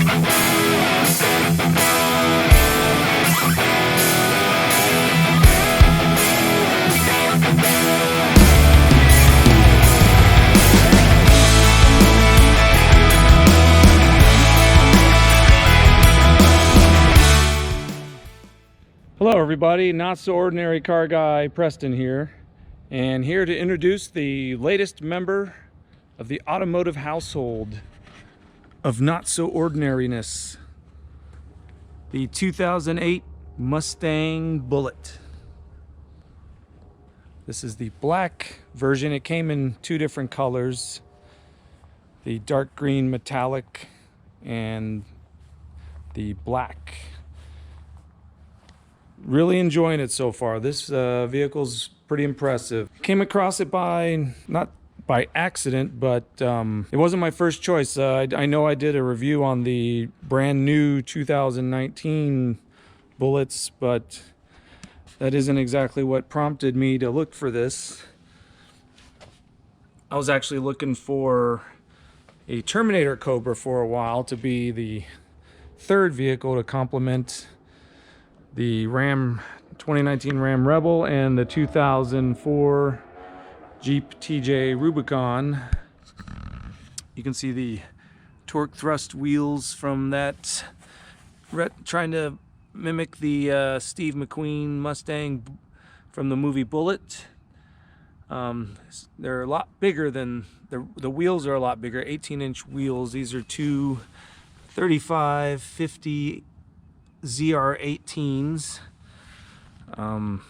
Hello everybody, not so ordinary car guy Preston here, and here to introduce the latest member of the automotive household of not so ordinariness, the 2008 Mustang Bullitt. This is the black version. It came in two different colors, the dark green metallic and the black. Really enjoying it so far. This vehicle's pretty impressive. Came across it not by accident, but it wasn't my first choice. I know I did a review on the brand new 2019 Bullitts, but that isn't exactly what prompted me to look for this. I was actually looking for a Terminator Cobra for a while to be the third vehicle to complement the 2019 Ram Rebel and the 2004 Jeep TJ Rubicon. You can see the torque thrust wheels from that, trying to mimic the Steve McQueen Mustang from the movie Bullitt. They're a lot bigger than, the wheels are a lot bigger, 18-inch wheels. These are two 35/50 ZR18s. Of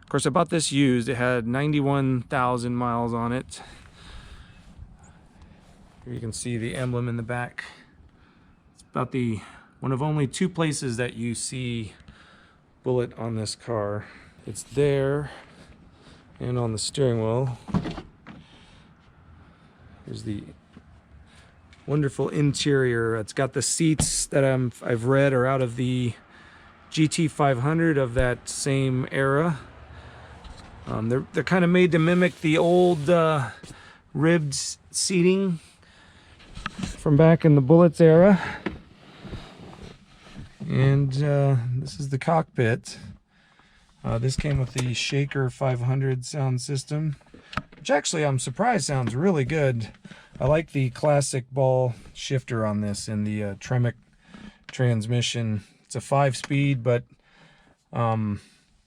course, I bought this used. It had 91,000 miles on it. Here you can see the emblem in the back. It's about one of only two places that you see Bullitt on this car. It's there and on the steering wheel. Here's the wonderful interior. It's got the seats that I've read are out of the GT 500 of that same era. They're kind of made to mimic the old ribbed seating from back in the Bullitts era. And this is the cockpit. This came with the Shaker 500 sound system, which actually I'm surprised sounds really good. I like the classic ball shifter on this and the Tremec transmission. It's a 5-speed, but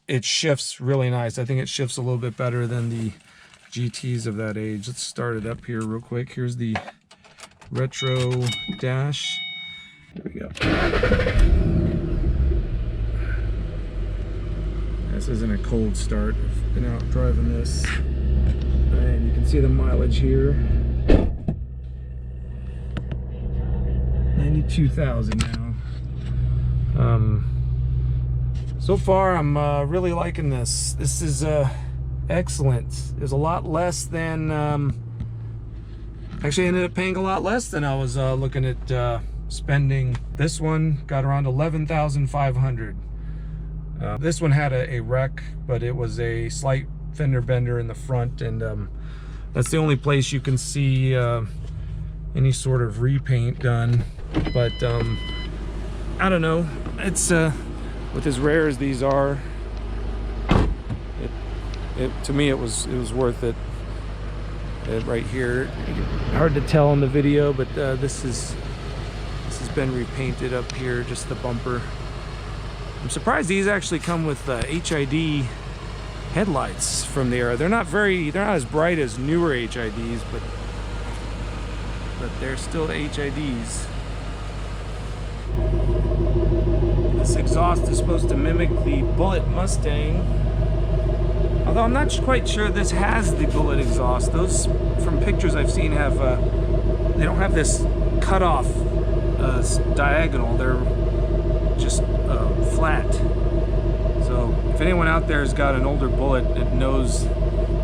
it shifts really nice. I think it shifts a little bit better than the GTs of that age. Let's start it up here real quick. Here's the retro dash. There we go. This isn't a cold start. I've been out driving this, and you can see the mileage here. 92,000 now. So far I'm really liking this. This is excellent. There's a lot less than actually I ended up paying a lot less than I was looking at spending. This one got around 11,500. This one had a wreck, but it was a slight fender bender in the front, and that's the only place you can see any sort of repaint done. But I don't know, it's with as rare as these are, to me it was worth it. Right here, hard to tell in the video, but this has been repainted up here, just the bumper. I'm surprised these actually come with HID headlights from the era. They're not as bright as newer HIDs, but they're still HIDs. This exhaust is supposed to mimic the Bullitt Mustang, although I'm not quite sure this has the Bullitt exhaust. Those from pictures I've seen have they don't have this cut off diagonal. They're just flat. So if anyone out there has got an older Bullitt that knows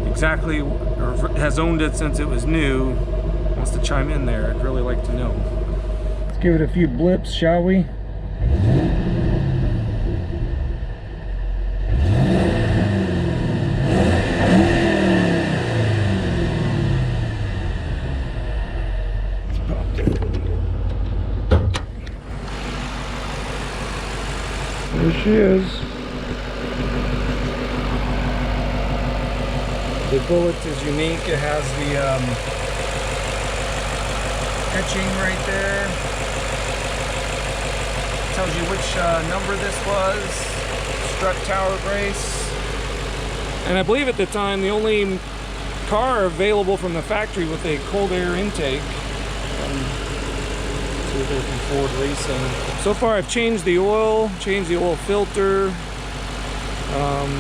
exactly, or has owned it since it was new, wants to chime in there, I'd really like to know. Let's give it a few blips, shall we? Here she is. The Bullitt is unique. It has the etching right there. Tells you which number this was. Strut tower brace. And I believe at the time the only car available from the factory with a cold air intake. So they're from Ford Racing. So far I've changed the oil filter,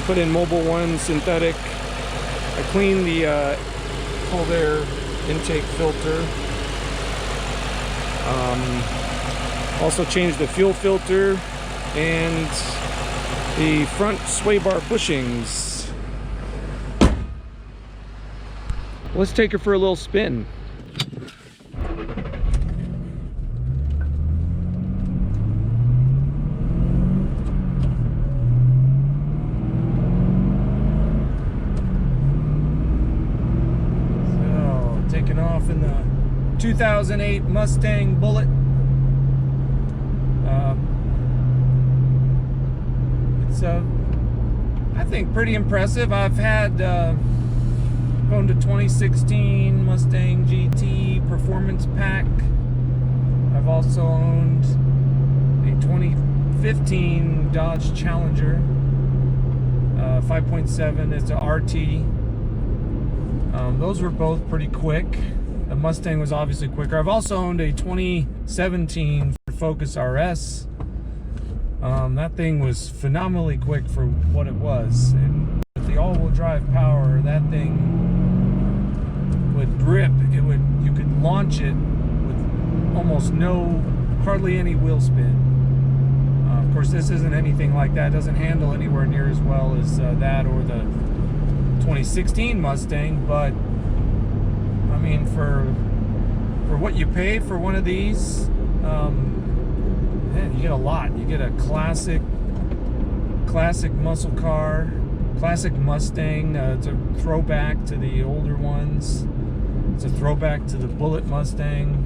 put in Mobil 1 synthetic. I cleaned the cold air intake filter. Also changed the fuel filter and the front sway bar bushings. Let's take her for a little spin. Taking off in the 2008 Mustang Bullitt. It's I think pretty impressive. I've had owned a 2016 Mustang GT Performance Pack. I've also owned a 2015 Dodge Challenger 5.7. It's a RT. Those were both pretty quick. The Mustang was obviously quicker. I've also owned a 2017 Focus RS. That thing was phenomenally quick for what it was. And with the all-wheel drive power, that thing would grip. You could launch it with almost hardly any wheel spin. Of course, this isn't anything like that. It doesn't handle anywhere near as well as that or the 2016 Mustang, but I mean, for what you pay for one of these, man, you get a lot. You get a classic muscle car, classic Mustang. It's a throwback to the older ones. It's a throwback to the Bullitt Mustang.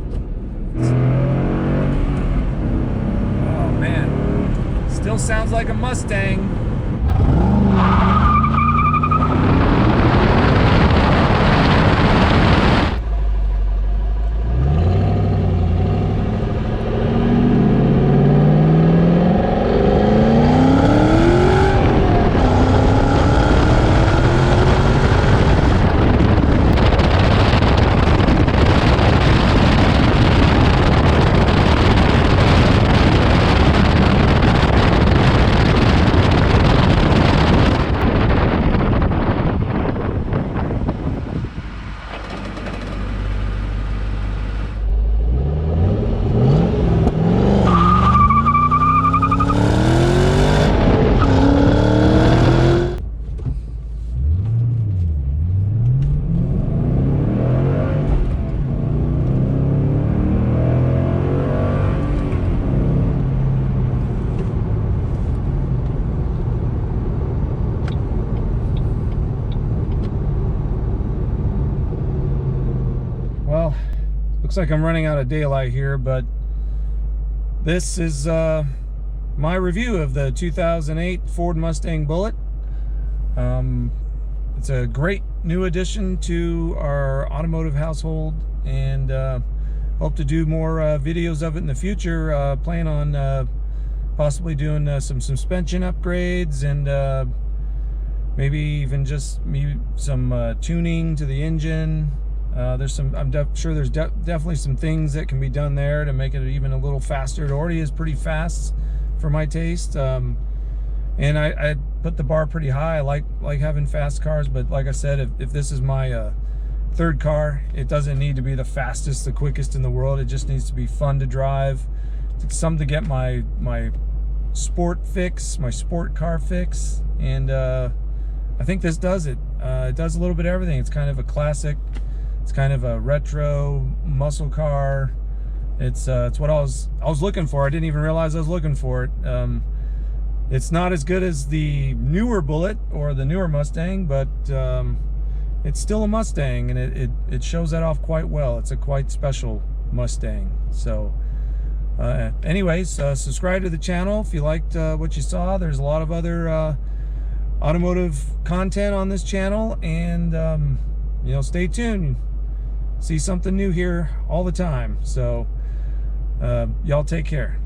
Oh man, still sounds like a Mustang. Well, looks like I'm running out of daylight here, but this is my review of the 2008 Ford Mustang Bullitt. It's a great new addition to our automotive household, and hope to do more videos of it in the future. Plan on possibly doing some suspension upgrades and maybe even just some tuning to the engine. There's some, I'm sure there's definitely some things that can be done there to make it even a little faster. It already is pretty fast for my taste. And I put the bar pretty high. I like having fast cars, but like I said, if this is my third car, it doesn't need to be the fastest, the quickest in the world. It just needs to be fun to drive. It's something to get my sport fix, my sport car fix, and I think this does it. It does a little bit of everything. It's kind of a classic. It's kind of a retro muscle car. It's what I was looking for. I didn't even realize I was looking for it. It's not as good as the newer Bullitt or the newer Mustang, but it's still a Mustang, and it shows that off quite well. It's a quite special Mustang. So Anyways, subscribe to the channel if you liked what you saw. There's a lot of other automotive content on this channel, and you know, stay tuned. See something new here all the time. So y'all take care.